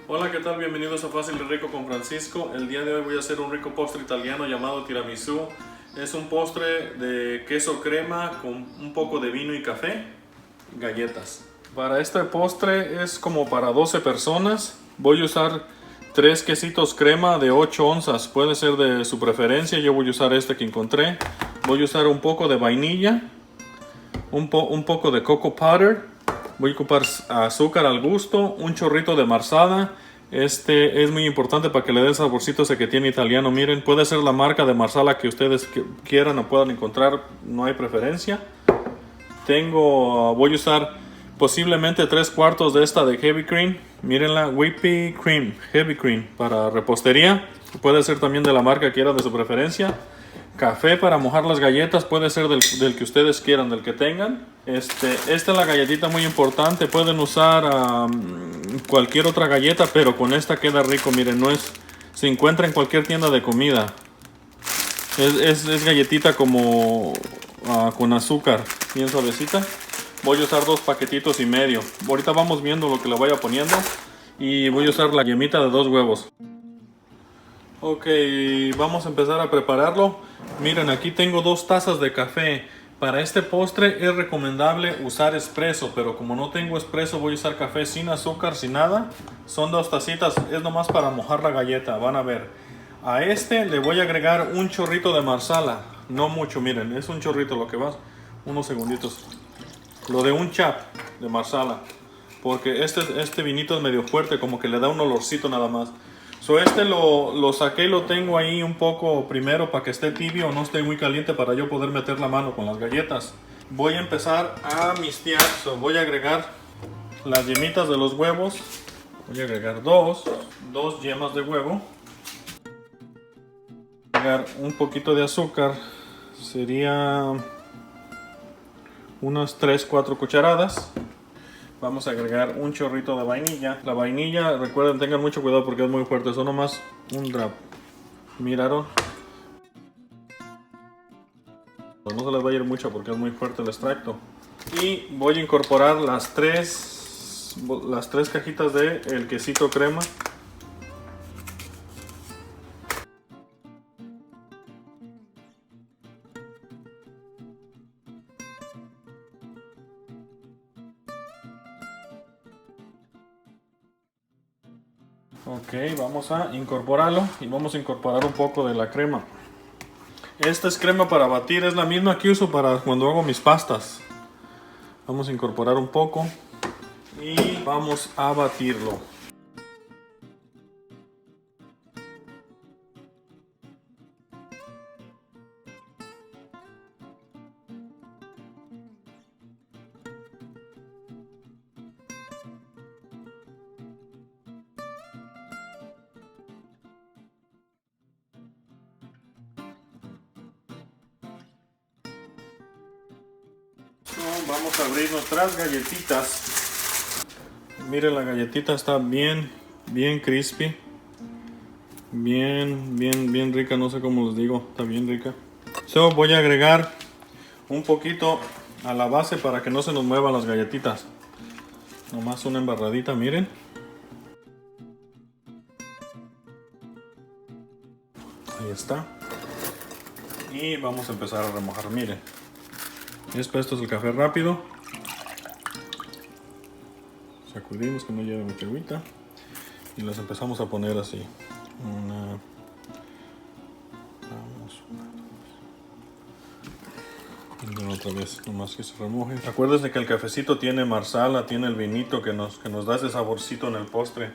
Hola, ¿qué tal? Bienvenidos a Fácil y Rico con Francisco. El día de hoy voy a hacer un rico postre italiano llamado tiramisú. Es un postre de queso crema con un poco de vino y café, galletas. Para este postre es como para 12 personas. Voy a usar 3 quesitos crema de 8 onzas. Puede ser de su preferencia, yo voy a usar este que encontré. Voy a usar un poco de vainilla, un poco de cocoa powder. Voy a ocupar azúcar al gusto, un chorrito de marsala. Este es muy importante para que le dé el saborcito ese que tiene italiano. Miren, puede ser la marca de marsala que ustedes quieran o puedan encontrar, no hay preferencia. Voy a usar posiblemente 3/4 de esta de heavy cream. Mírenla, whippy cream, heavy cream para repostería. Puede ser también de la marca que quieran de su preferencia. Café para mojar las galletas, puede ser del que ustedes quieran, del que tengan. Esta es la galletita muy importante. Pueden usar cualquier otra galleta, pero con esta queda rico. Miren, se encuentra en cualquier tienda de comida. Es galletita como con azúcar, bien suavecita. Voy a usar 2,5 paquetitos. Ahorita vamos viendo lo que le vaya poniendo. Y voy a usar la yemita de 2 huevos. Ok, vamos a empezar a prepararlo. Miren, aquí tengo 2 tazas de café. Para este postre es recomendable usar espresso, pero como no tengo espresso voy a usar café sin azúcar, sin nada. Son 2 tacitas, es nomás para mojar la galleta, van a ver. A este le voy a agregar un chorrito de marsala. No mucho, miren, es un chorrito lo que va. Unos segunditos. Lo de un chap de marsala. Porque este vinito es medio fuerte, como que le da un olorcito nada más. Lo saqué y lo tengo ahí un poco primero para que esté tibio, no esté muy caliente para yo poder meter la mano con las galletas. Voy a empezar a mistear, voy a agregar las yemitas de los huevos. Voy a agregar dos yemas de huevo. Voy a agregar un poquito de azúcar, sería unas 3-4 cucharadas. Vamos a agregar un chorrito de vainilla. La vainilla, recuerden, tengan mucho cuidado porque es muy fuerte. Son nomás un drop. ¿Miraron? No se les va a ir mucho porque es muy fuerte el extracto. Y voy a incorporar las tres cajitas de el quesito crema. Ok, vamos a incorporarlo y vamos a incorporar un poco de la crema. Esta es crema para batir, es la misma que uso para cuando hago mis pastas. Vamos a incorporar un poco y vamos a batirlo. Vamos a abrir nuestras galletitas. Miren, la galletita está bien crispy. Bien rica, no sé cómo les digo, está bien rica. Voy a agregar un poquito a la base para que no se nos muevan las galletitas. Nomás una embarradita, miren. Ahí está. Y vamos a empezar a remojar, miren. Esto es el café rápido. Sacudimos que no lleve mucha agüita. Y las empezamos a poner así. Otra vez, nomás que se remoje. Acuérdense que el cafecito tiene marsala, tiene el vinito que nos da ese saborcito en el postre.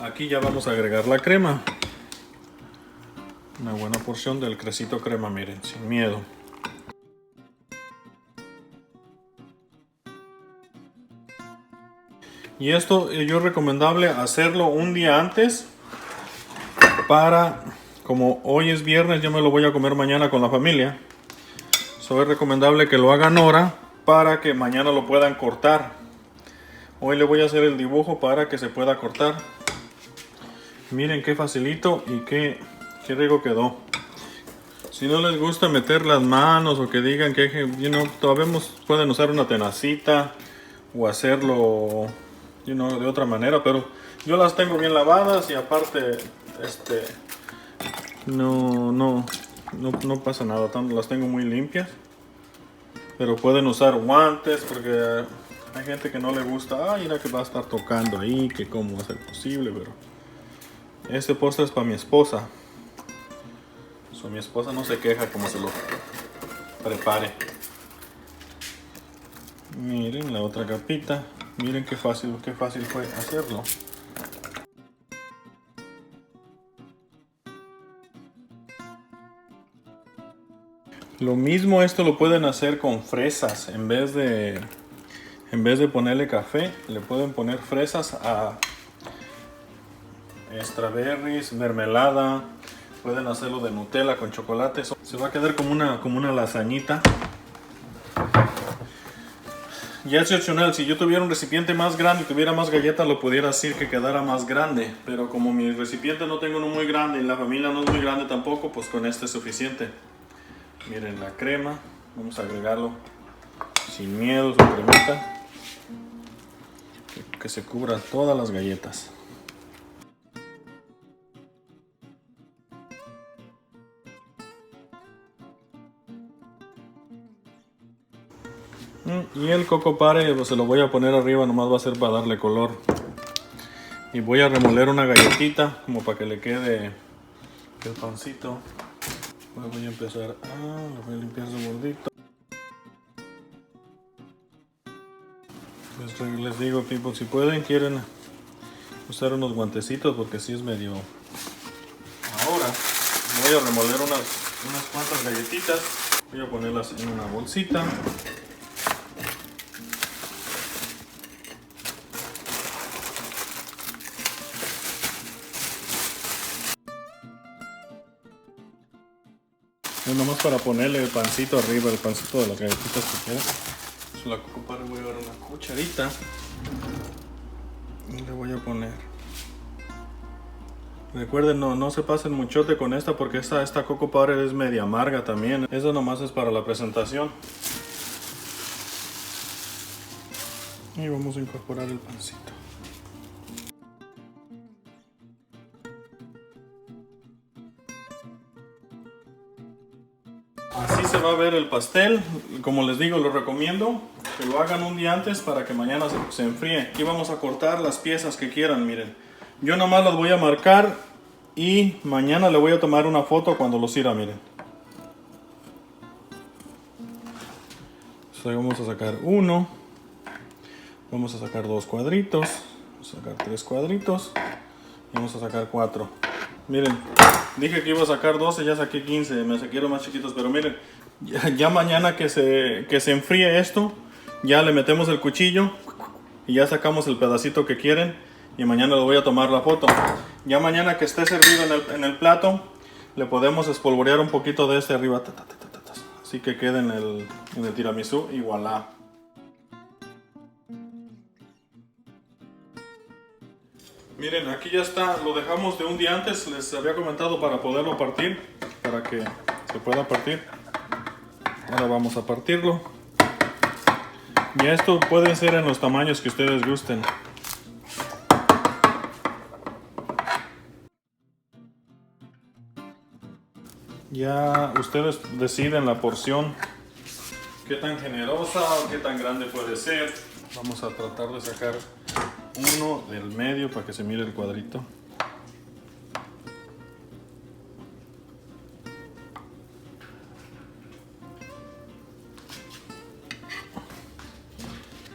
Aquí ya vamos a agregar la crema. Una buena porción del quesito crema, miren, sin miedo. Y esto yo recomendable hacerlo un día antes como hoy es viernes, yo me lo voy a comer mañana con la familia. Es recomendable que lo hagan ahora para que mañana lo puedan cortar. Hoy le voy a hacer el dibujo para que se pueda cortar. Miren qué facilito y qué rico quedó. Si no les gusta meter las manos o que digan que todavía pueden usar una tenacita o hacerlo de otra manera, pero yo las tengo bien lavadas y aparte no pasa nada, las tengo muy limpias. Pero pueden usar guantes porque hay gente que no le gusta, mira que va a estar tocando ahí, que cómo va a ser posible, pero este postre es para mi esposa. Mi esposa no se queja como se lo prepare. Miren la otra capita. Miren qué fácil fue hacerlo. Lo mismo esto lo pueden hacer con fresas. En vez de ponerle café, le pueden poner fresas a strawberries, mermelada. Pueden hacerlo de Nutella con chocolate. Se va a quedar como una lasañita. Ya es opcional. Si yo tuviera un recipiente más grande y tuviera más galletas, lo pudiera decir que quedara más grande. Pero como mi recipiente no tengo uno muy grande y la familia no es muy grande tampoco, pues con este es suficiente. Miren la crema. Vamos a agregarlo sin miedo, su cremita. Que se cubra todas las galletas. Y el coco pare pues se lo voy a poner arriba, nomás va a ser para darle color. Y voy a remoler una galletita como para que le quede el pancito. Voy a empezar, le voy a limpiar su bordito. Les digo, people, si quieren usar unos guantecitos porque si es medio. Ahora voy a remoler unas cuantas galletitas. Voy a ponerlas en una bolsita. Es nomás para ponerle el pancito arriba, el pancito de las galletitas que queda. Se la ocuparé, voy a agarrar una cucharita y le voy a poner. Recuerden, no se pasen muchote con esta porque esta Coco Powder es media amarga también. Eso nomás es para la presentación. Y vamos a incorporar el pancito. Así se va a ver el pastel. Como les digo, lo recomiendo que lo hagan un día antes para que mañana se enfríe. Aquí vamos a cortar las piezas que quieran, miren. Yo nomás las voy a marcar y mañana le voy a tomar una foto cuando los sirva, miren. Entonces vamos a sacar uno. Vamos a sacar 2 cuadritos. Vamos a sacar 3 cuadritos. Y vamos a sacar 4. Miren, dije que iba a sacar 12, ya saqué 15. Me saqué los más chiquitos, pero miren, ya mañana que se enfríe esto, ya le metemos el cuchillo y ya sacamos el pedacito que quieren. Y mañana le voy a tomar la foto. Ya mañana que esté servido en el plato, le podemos espolvorear un poquito de este arriba. Así que quede en el tiramisú y voilà. Miren, aquí ya está, lo dejamos de un día antes, les había comentado para poderlo partir, para que se pueda partir. Ahora vamos a partirlo. Y esto puede ser en los tamaños que ustedes gusten. Ya ustedes deciden la porción, qué tan generosa o qué tan grande puede ser. Vamos a tratar de sacar uno del medio para que se mire el cuadrito.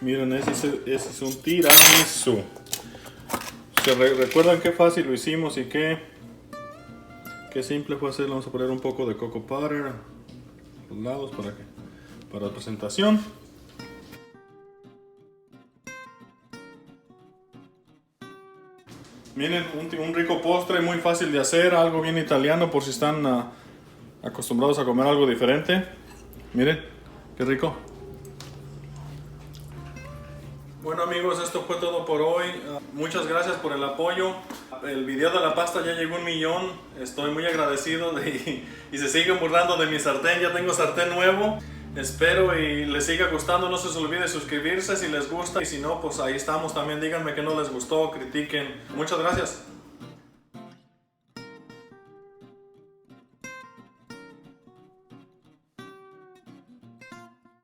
Miren, ese es un tiramisú. ¿Recuerdan qué fácil lo hicimos y qué simple fue hacerlo? Vamos a poner un poco de coco powder a los lados para la presentación. Miren, un rico postre muy fácil de hacer, algo bien italiano por si están acostumbrados a comer algo diferente. Miren, qué rico. Bueno amigos, esto fue todo por hoy. Muchas gracias por el apoyo. El video de la pasta ya llegó a 1 millón. Estoy muy agradecido y se siguen burlando de mi sartén. Ya tengo sartén nuevo. Espero y les siga gustando. No se les olvide suscribirse si les gusta. Y si no, pues ahí estamos también. Díganme que no les gustó, critiquen. Muchas gracias.